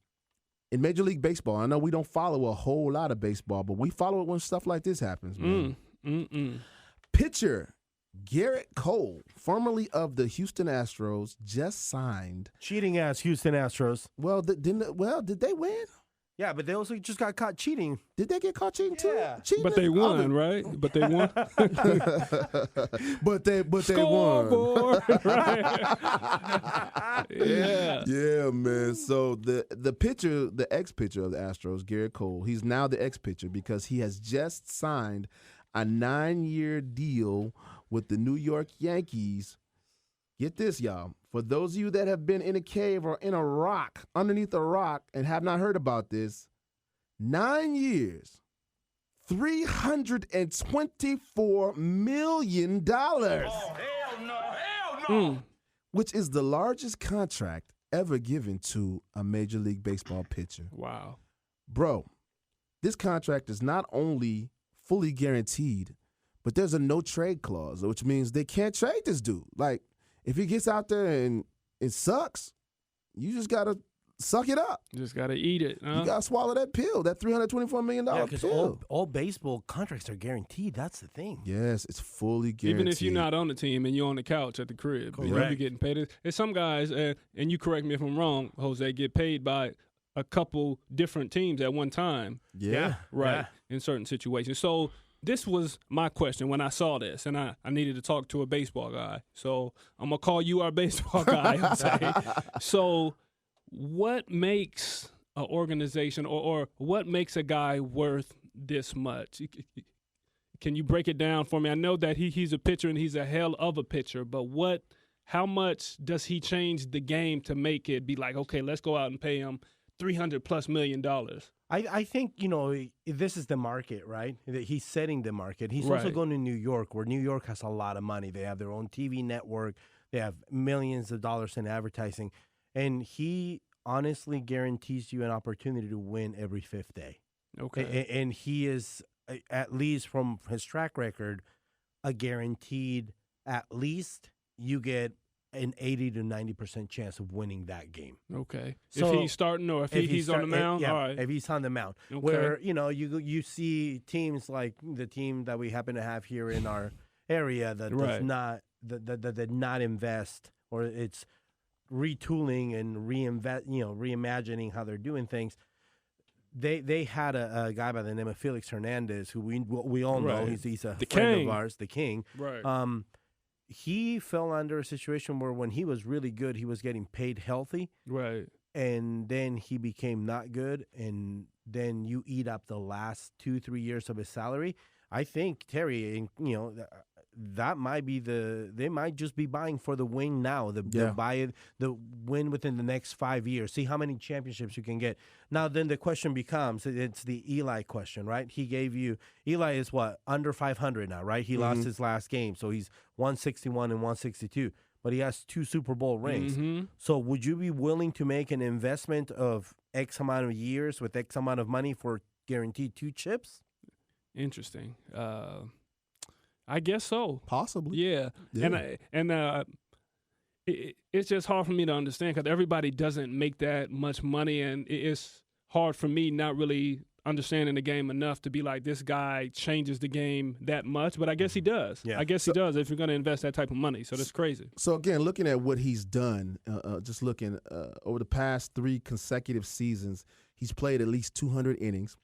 Major League Baseball, I know we don't follow a whole lot of baseball, but we follow it when stuff like this happens, man. Mm-mm. Pitcher Gerrit Cole, formerly of the Houston Astros, just signed. Cheating ass Houston Astros. Well, did they win? Yeah, but they also just got caught cheating. Did they get caught cheating too? Yeah. Cheating But they won, right? But they won. but they won. Scoreboard, right? Yeah. Yeah, man. So the pitcher, the ex-pitcher of the Astros, Gerrit Cole, he's now the ex-pitcher because he has just signed a 9-year deal with the New York Yankees. Get this, y'all. For those of you that have been in a cave or in a rock, underneath a rock, and have not heard about this, 9 years, $324 million. Oh, hell no, hell no. Which is the largest contract ever given to a Major League Baseball pitcher. Wow. Bro, this contract is not only fully guaranteed, but there's a no-trade clause, which means they can't trade this dude. Like, if he gets out there and it sucks, you just got to suck it up. You just got to eat it. Huh? You got to swallow that pill, that $324 million because pill. all baseball contracts are guaranteed. That's the thing. Yes, it's fully guaranteed. Even if you're not on the team and you're on the couch at the crib, you'll be getting paid. There's some guys, and you correct me if I'm wrong, Jose, get paid by a couple different teams at one time. Yeah. Right, in certain situations. So this was my question when I saw this, and I needed to talk to a baseball guy. So I'm going to call you our baseball guy, Jose. So what makes an organization or what makes a guy worth this much? Can you break it down for me? I know that he's a pitcher and he's a hell of a pitcher, but how much does he change the game to make it be like, okay, let's go out and pay him $300+ million? I think, this is the market, right? He's setting the market. He's also Right. going to New York, where New York has a lot of money. They have their own TV network. They have millions of dollars in advertising. And he honestly guarantees you an opportunity to win every fifth day. Okay. And he is, at least from his track record, a guaranteed, at least you get an 80 to 90% chance of winning that game. Okay. So if he's starting or if he's on the mound? Yeah, All right. if he's on the mound. Okay. Where, you see teams like the team that we happen to have here in our area that does not that did not invest, or it's retooling and reimagining how they're doing things. They had a guy by the name of Felix Hernandez, who we all know. Right. He's a The friend king. of ours, the king. Right. He fell under a situation where when he was really good, he was getting paid healthy. Right. And then he became not good, and then you eat up the last 2-3 years of his salary. I think, Terry, that might be they might just be buying for the win now. Buy the win within the next 5 years. See how many championships you can get. Now, then the question becomes, it's the Eli question, right? Eli is what, under 500 now, right? He lost his last game, so he's 161 and 162. But he has 2 Super Bowl rings. Mm-hmm. So would you be willing to make an investment of X amount of years with X amount of money for guaranteed 2 chips? Interesting. I guess so. Possibly. Yeah. It's just hard for me to understand because everybody doesn't make that much money, and it's hard for me not really understanding the game enough to be like, this guy changes the game that much, but I guess he does. Yeah. I guess he does if you're going to invest that type of money. So that's crazy. So, again, looking at what he's done, just looking over the past 3 consecutive seasons, he's played at least 200 innings,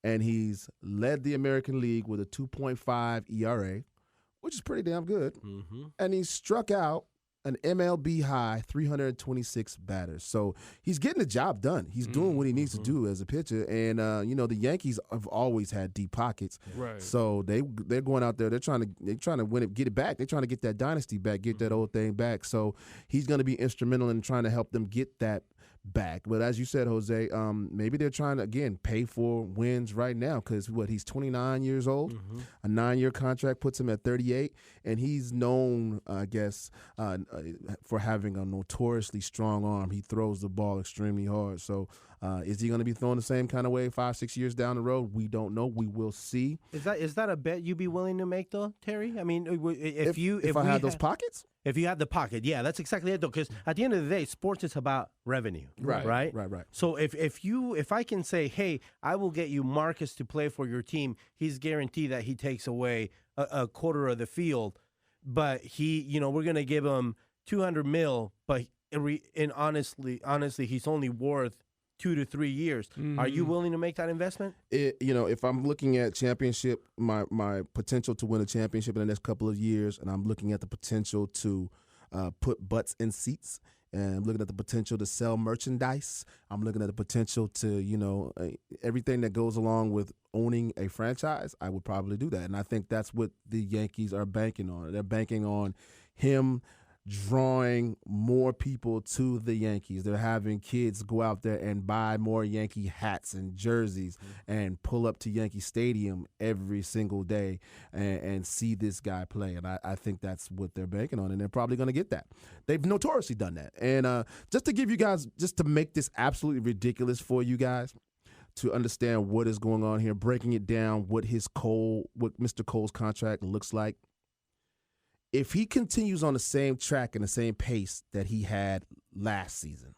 and he's led the American League with a 2.5 ERA, which is pretty damn good. Mm-hmm. And he's struck out an MLB high 326 batters. So he's getting the job done. He's doing what he needs to do as a pitcher. And, the Yankees have always had deep pockets. Right. So they're going out there. They're trying to win it, get it back. They're trying to get that dynasty back, get that old thing back. So he's going to be instrumental in trying to help them get that back. But as you said, Jose, maybe they're trying to, again, pay for wins right now because, he's 29 years old. Mm-hmm. A 9-year contract puts him at 38, and he's known, I guess, for having a notoriously strong arm. He throws the ball extremely hard. So is he going to be throwing the same kind of way 5-6 years down the road? We don't know. We will see. Is that a bet you'd be willing to make, though, Terry? I mean, if I had those pockets? If you had the pocket, yeah, that's exactly it, though. Because at the end of the day, sports is about revenue, right? So if I can say, hey, I will get you Marcus to play for your team, he's guaranteed that he takes away a quarter of the field. but we're gonna give him $200 million, but honestly, he's only worth 2 to 3 years. Are you willing to make that investment? If I'm looking at championship, my potential to win a championship in the next couple of years, and I'm looking at the potential to put butts in seats, and I'm looking at the potential to sell merchandise. I'm looking at the potential to, everything that goes along with owning a franchise. I would probably do that. And I think that's what the Yankees are banking on. They're banking on him drawing more people to the Yankees. They're having kids go out there and buy more Yankee hats and jerseys and pull up to Yankee Stadium every single day and see this guy play. And I think that's what they're banking on, and they're probably going to get that. They've notoriously done that. And just to give you guys, just to make this absolutely ridiculous for you guys, to understand what is going on here, breaking it down, what Mr. Cole's contract looks like. If he continues on the same track and the same pace that he had last season,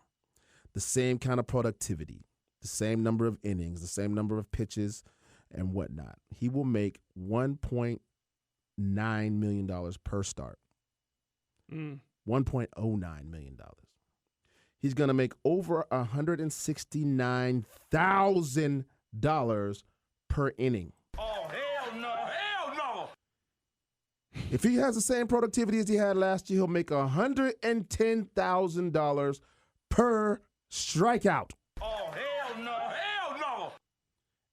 the same kind of productivity, the same number of innings, the same number of pitches and whatnot, he will make $1.9 million per start. $1.09 million. He's going to make over $169,000 per inning. Oh, hell no. Hell no. If he has the same productivity as he had last year, he'll make $110,000 per strikeout. Oh, hell no. Hell no.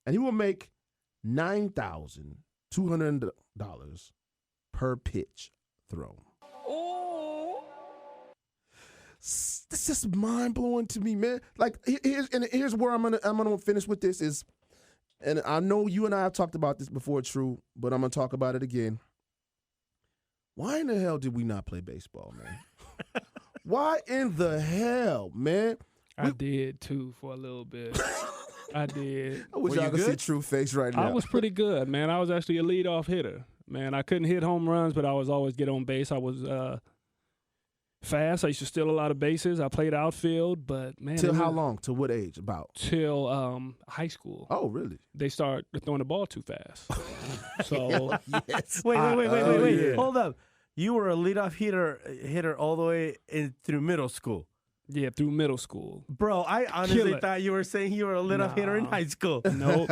And he will make $9,200 per pitch thrown. Ooh. This is mind blowing to me, man. Like here's where I'm gonna finish with this is, and I know you and I have talked about this before, Tru, but I'm gonna talk about it again. Why in the hell did we not play baseball, man? Why in the hell, man? I did too for a little bit. I did. I wish y'all could see Tru face right now. I was pretty good, man. I was actually a leadoff hitter. Man, I couldn't hit home runs, but I was always get on base. I was fast. I used to steal a lot of bases. I played outfield, but man. Till how long? Till what age? About? Till high school. Oh, really? They start throwing the ball too fast. So yes. Wait. Yeah. Hold up. You were a leadoff hitter all the way through middle school. Yeah, through middle school. Bro, I honestly thought you were saying you were a leadoff hitter in high school. No.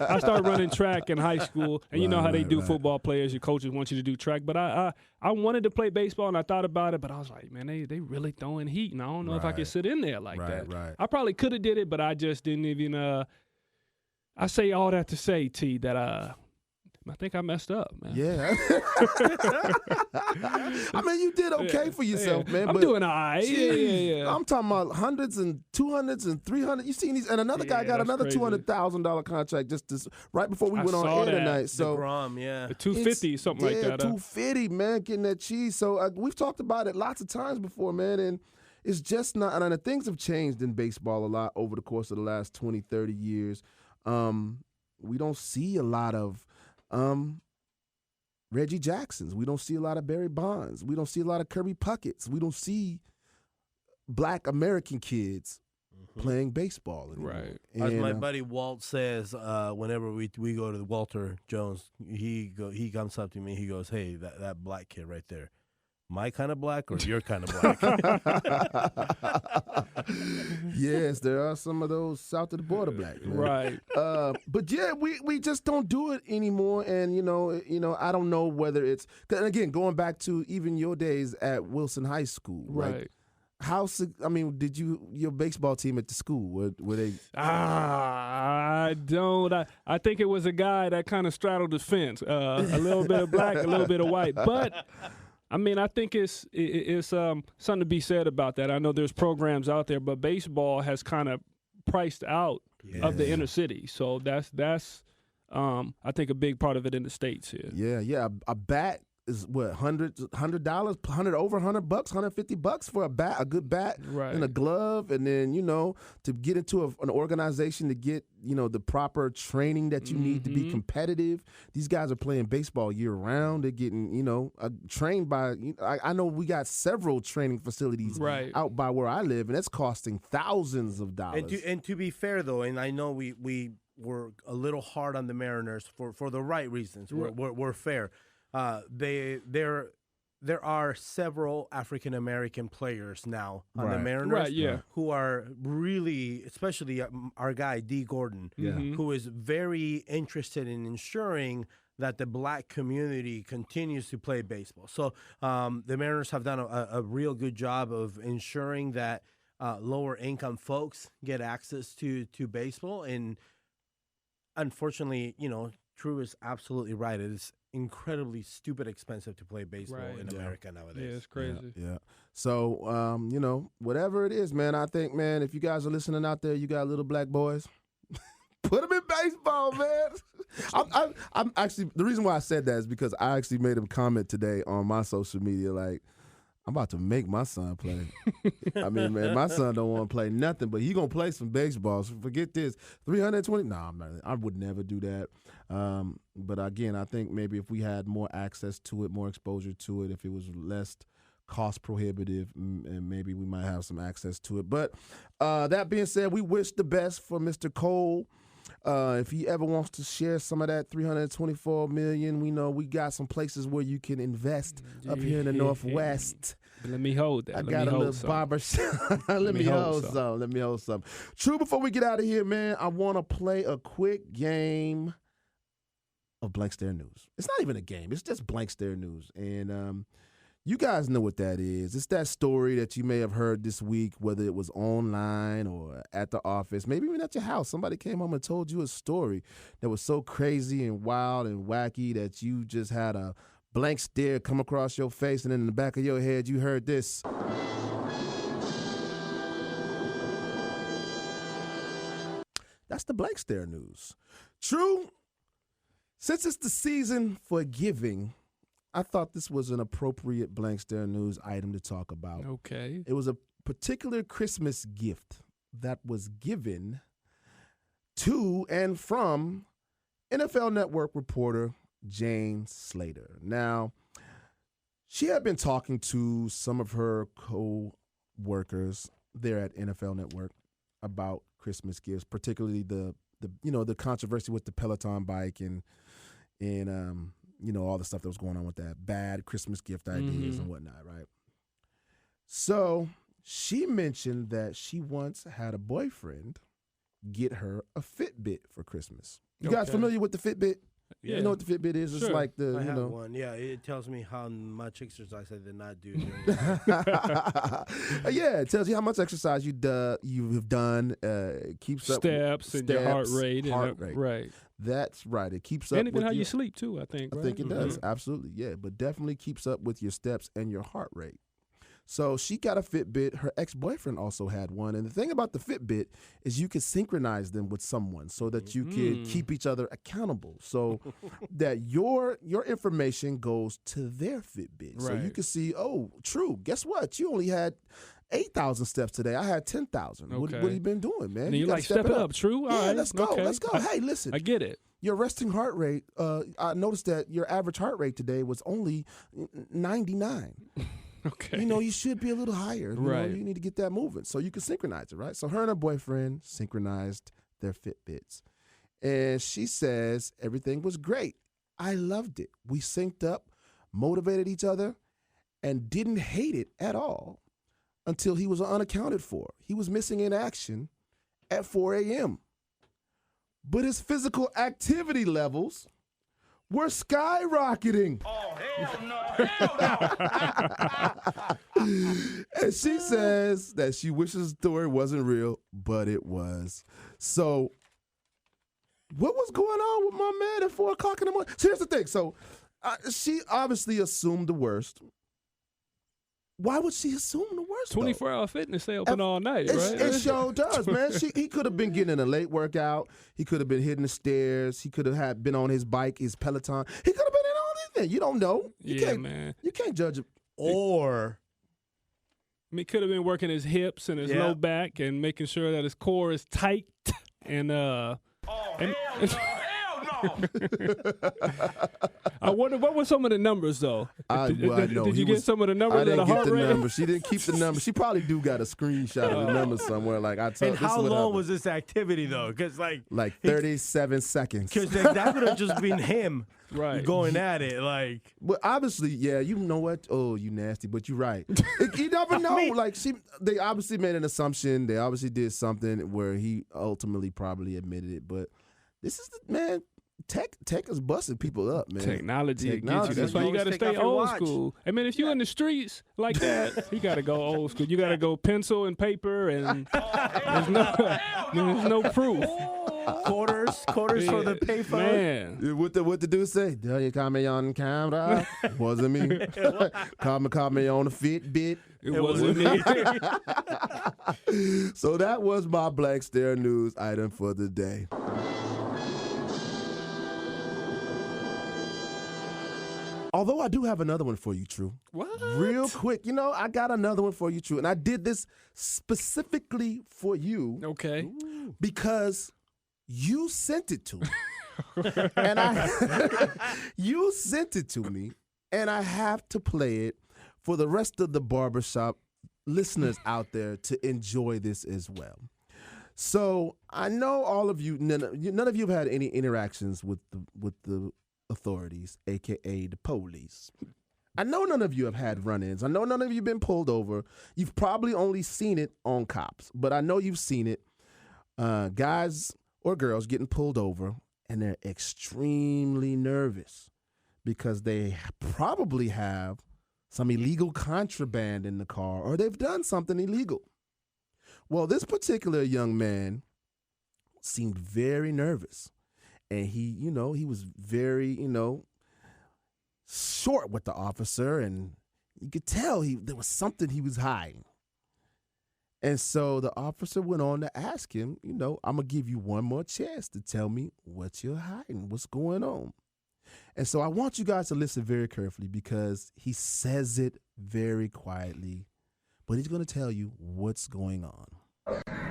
I started running track in high school, and you know how they do football players. Your coaches want you to do track. But I wanted to play baseball, and I thought about it, but I was like, man, they really throwing heat, and I don't know if I could sit in there like that. Right. I probably could have did it, but I just didn't even I say all that to say, T, that I think I messed up, man. Yeah. I mean, you did okay for yourself, man. I'm doing all right. Yeah. I'm talking about hundreds and 200s and 300. You seen these? And another guy got another $200,000 contract just right before we went on air tonight. So DeGrom, yeah. 250, something like that. 250, man, getting that cheese. So we've talked about it lots of times before, man, and it's just not. And things have changed in baseball a lot over the course of the last 20, 30 years. We don't see a lot of Reggie Jacksons. We don't see a lot of Barry Bonds. We don't see a lot of Kirby Puckett's. We don't see Black American kids playing baseball anymore. Right. As my buddy Walt says, whenever we go to Walter Jones, he comes up to me. He goes, "Hey, that black kid right there, my kind of black or your kind of black?" Yes, there are some of those south of the border black, man. Right. But yeah, we just don't do it anymore. And you know, I don't know whether it's, and again, going back to even your days at Wilson High School, Right. Did your baseball team at the school, were they? I don't. I think it was a guy that kind of straddled the fence, a little bit of black, a little bit of white, but. I mean, I think it's something to be said about that. I know there's programs out there, but baseball has kind of priced out of the inner city. So that's I think a big part of it in the States here. Yeah. A bat is what, $100, over $100, $150 for a bat, a good bat, right. And a glove, and then to get into an organization to get the proper training that you need to be competitive. These guys are playing baseball year round. They're getting trained by. I know we got several training facilities out by where I live, and it's costing thousands of dollars. And to be fair though, and I know we were a little hard on the Mariners for the right reasons. We're fair. They're there are several African American players now on the Right. Mariners, Right, yeah. who are really, especially our guy D. Gordon, who is very interested in ensuring that the black community continues to play baseball. So the Mariners have done a real good job of ensuring that lower income folks get access to baseball. And unfortunately, Tru is absolutely right. It is incredibly stupid expensive to play baseball in America nowadays. Yeah, it's crazy. Yeah. So, whatever it is, man, I think, man, if you guys are listening out there, you got little black boys, put them in baseball, man. I'm actually, the reason why I said that is because I actually made a comment today on my social media, like, I'm about to make my son play. I mean, man, my son don't want to play nothing, but he gonna play some baseball. So forget this. 320? No, I would never do that. But again, I think maybe if we had more access to it, more exposure to it, if it was less cost prohibitive, and maybe we might have some access to it. But that being said, we wish the best for Mr. Cole. If he ever wants to share some of that $324 million, we know we got some places where you can invest up here in the Northwest. Let me hold that. I got a little barbershop. Let me hold some. Let me hold some. True, before we get out of here, man, I want to play a quick game of Blank Stare News. It's not even a game. It's just Blank Stare News. And you guys know what that is. It's that story that you may have heard this week, whether it was online or at the office, maybe even at your house. Somebody came home and told you a story that was so crazy and wild and wacky that you just had a blank stare come across your face, and then in the back of your head, you heard this. That's the Blank Stare News. True, since it's the season for giving, I thought this was an appropriate Blank Stare News item to talk about. Okay. It was a particular Christmas gift that was given to and from NFL Network reporter Jane Slater. Now, she had been talking to some of her co-workers there at NFL Network about Christmas gifts, particularly the controversy with the Peloton bike and all the stuff that was going on with that, bad Christmas gift ideas and whatnot, right? So she mentioned that she once had a boyfriend get her a Fitbit for Christmas. You guys familiar with the Fitbit? Yeah. You know what the Fitbit is? Sure. It's like the, I have one. Yeah, it tells me how much exercise I did not do. Yeah, it tells you how much exercise you've done. Keeps up steps and your heart rate. Right. That's right. It keeps up and even with how your, you sleep, too, I think. I right? think it does. Absolutely. Yeah, but definitely keeps up with your steps and your heart rate. So she got a Fitbit. Her ex-boyfriend also had one. And the thing about the Fitbit is you could synchronize them with someone so that you could keep each other accountable, so that your information goes to their Fitbit. Right. So you can see, oh, True, guess what? You only had 8,000 steps today. I had 10,000. What have you been doing, man? And you like step it up, True? All yeah, right. let's go. Okay. Let's go. Hey, listen. I get it. Your resting heart rate, I noticed that your average heart rate today was only 99. Okay. You should be a little higher. Right. You need to get that moving so you can synchronize it, right? So her and her boyfriend synchronized their Fitbits. And she says everything was great. I loved it. We synced up, motivated each other, and didn't hate it at all until he was unaccounted for. He was missing in action at 4 a.m. But his physical activity levels were skyrocketing. Oh, hell no, hell no. And she says that she wishes the story wasn't real, but it was. So what was going on with my man at 4 o'clock in the morning? So here's the thing. So she obviously assumed the worst. Why would she assume the worst? 24-hour fitness, they open all night, right? It sure does, man. He could have been getting in a late workout. He could have been hitting the stairs. He could have been on his bike, his Peloton. He could have been in all these things. You don't know. Man. You can't judge it. Or He could have been working his hips and his low back and making sure that his core is tight and Oh, hell no, hell no. I wonder what were some of the numbers though. Did you get some of the numbers? I didn't of the get heart the rate? numbers. She didn't keep the numbers. She probably do got a screenshot of the numbers somewhere. Like I told. And how long was this activity though? Because like 37 seconds. Because that could have just been him right going at it. Like, but obviously, yeah, you know what? Oh, you nasty. But you're right. You never know. Like they obviously made an assumption. They obviously did something where he ultimately probably admitted it. But this is man. Tech is busting people up, man. Technology gets you. That's why you got to stay old school. I mean, if you're in the streets like that, you got to go old school. You got to go pencil and paper, and there's no proof. Quarters for the payphone. Man, what the dude say? You call me on camera? Wasn't me. Call me on the Fitbit. It wasn't me. So that was my Black Stare News item for the day. Although I do have another one for you, Tru. What? Real quick. I got another one for you, Tru. And I did this specifically for you. Okay. Because you sent it to me. And you sent it to me. And I have to play it for the rest of the Barbershop listeners out there to enjoy this as well. So I know all of you, none of you have had any interactions with the authorities, a.k.a. the police. I know none of you have had run-ins. I know none of you have been pulled over. You've probably only seen it on cops, but I know you've seen it. Guys or girls getting pulled over, and they're extremely nervous because they probably have some illegal contraband in the car, or they've done something illegal. Well, this particular young man seemed very nervous. And he was very, short with the officer, and you could tell there was something he was hiding. And so the officer went on to ask him, I'm going to give you one more chance to tell me what you're hiding, what's going on. And so I want you guys to listen very carefully because he says it very quietly, but he's going to tell you what's going on.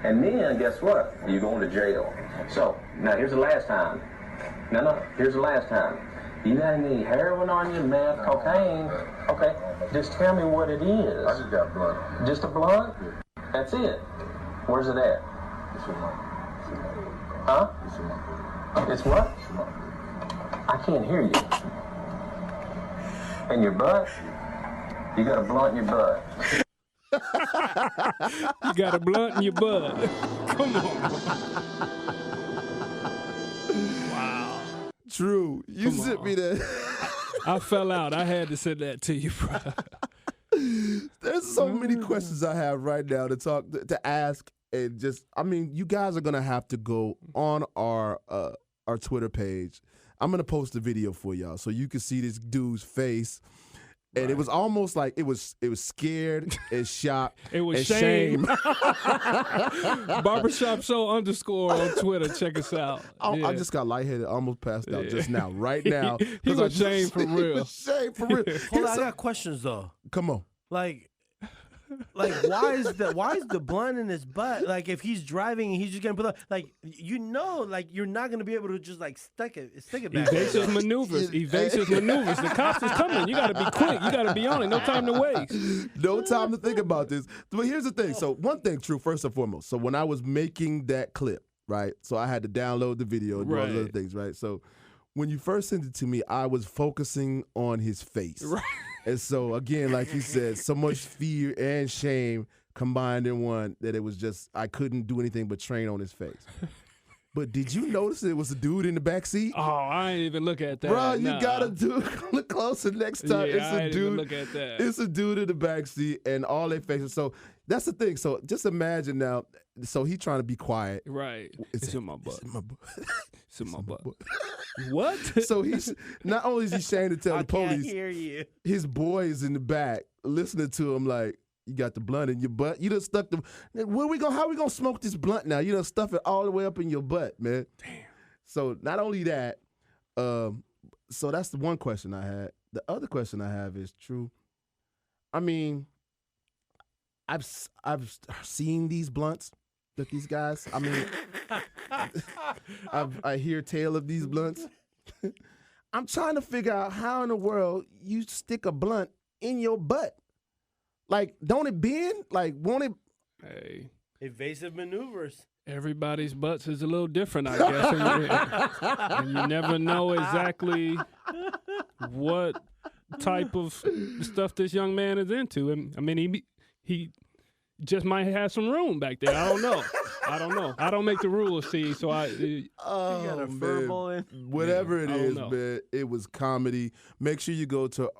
And then, guess what? You're going to jail. So, now here's the last time. No, here's the last time. You got any heroin on you, meth, cocaine? Okay, just tell me what it is. I just got a blunt. Just a blunt? Yeah. That's it. Where's it at? It's in my. Huh? It's in my. It's what? It's in my. I can't hear you. In your butt? You got a blunt in your butt. You got a blunt in your butt. Come on. Wow. Tru, you sent me that. I fell out. I had to send that to you, bro. There's so many questions I have right now to ask, and you guys are gonna have to go on our Twitter page. I'm gonna post a video for y'all so you can see this dude's face. And it was almost like it was scared and shocked. It was and shame. Barbershop Show _ on Twitter. Check us out. I just got lightheaded, almost passed out just now, right now. He was shame for real. He was shame for real. Hold on, I got questions though. Come on. Like why is the blunt in his butt? Like if he's driving and he's just gonna put up, you're not gonna be able to just stick it back. Evasive maneuvers. The cops is coming. You gotta be quick. You gotta be on it. No time to waste. No time to think about this. But here's the thing. So one thing, Tru, first and foremost. So when I was making that clip, right? So I had to download the video and do all those other things, right? So when you first sent it to me, I was focusing on his face. Right. And so, again, like you said, so much fear and shame combined in one that it was just, I couldn't do anything but train on his face. But did you notice it was a dude in the back seat? Oh, I ain't even look at that. Bro, you gotta look closer next time. Yeah, I ain't even look at that. It's a dude in the back seat and all their faces. So that's the thing. So just imagine now. So he trying to be quiet. Right. It's in my butt. It's in my butt. It's in my butt. What? So he's not only is he ashamed to tell the police, I can't hear you. His boys in the back listening to him like, you got the blunt in your butt. You done stuck the. How we gonna smoke this blunt now? You done stuff it all the way up in your butt, man. Damn. So not only that, so that's the one question I had. The other question I have is, Tru. I mean, I've seen these blunts that these guys, I mean, I hear tale of these blunts. I'm trying to figure out how in the world you stick a blunt in your butt. Like, don't it bend? Like, won't it? Hey, Evasive maneuvers. everybody's butts is a little different, I guess. And you never know exactly what type of stuff this young man is into. And I mean, he just might have some room back there. I don't know. I don't make the rules, see. So got a verbal in. Whatever it I don't is, know. man, it was comedy. Make sure you go to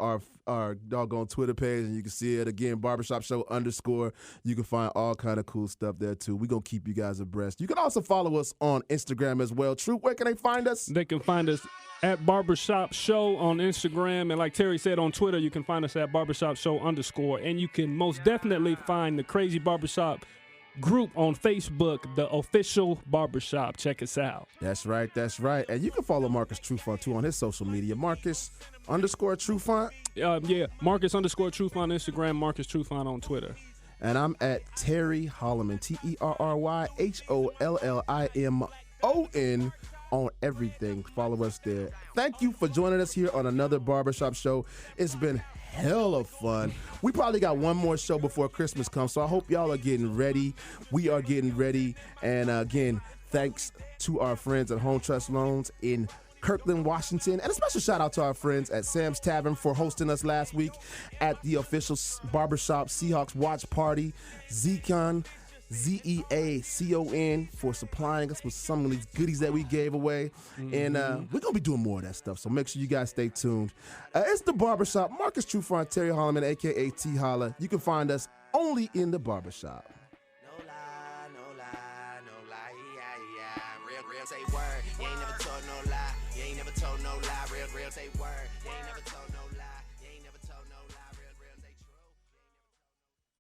our doggone Twitter page and you can see it again. Barbershop Show _. You can find all kind of cool stuff there too. We're gonna keep you guys abreast. You can also follow us on Instagram as well. True, where can they find us? They can find us at Barbershop Show on Instagram. And like Terry said, on Twitter, you can find us at Barbershop Show _. And you can most definitely find the Crazy Barbershop group on Facebook, the official Barbershop. Check us out. That's right. And you can follow Marcus Trufant too on his social media. Marcus _Trufant. Yeah, Marcus _Truth on Instagram, Marcus Trufant on Twitter. And I'm at Terry Holloman, TerryHollimon on everything. Follow us there. Thank you for joining us here on another Barbershop Show. It's been hella fun. We probably got one more show before Christmas comes, so I hope y'all are getting ready. We are getting ready. And again, thanks to our friends at Home Trust Loans in Kirkland, Washington. And a special shout out to our friends at Sam's Tavern for hosting us last week at the official Barbershop Seahawks watch party. Zecon, ZEACON, for supplying us with some of these goodies that we gave away. And we're going to be doing more of that stuff, so make sure you guys stay tuned. It's the Barbershop. Marcus Trufant, Terry Holloman, a.k.a. T-Holla. You can find us only in the Barbershop. No lie, yeah. Real say word. You ain't never told no lie. You ain't never told no lie. Real say word.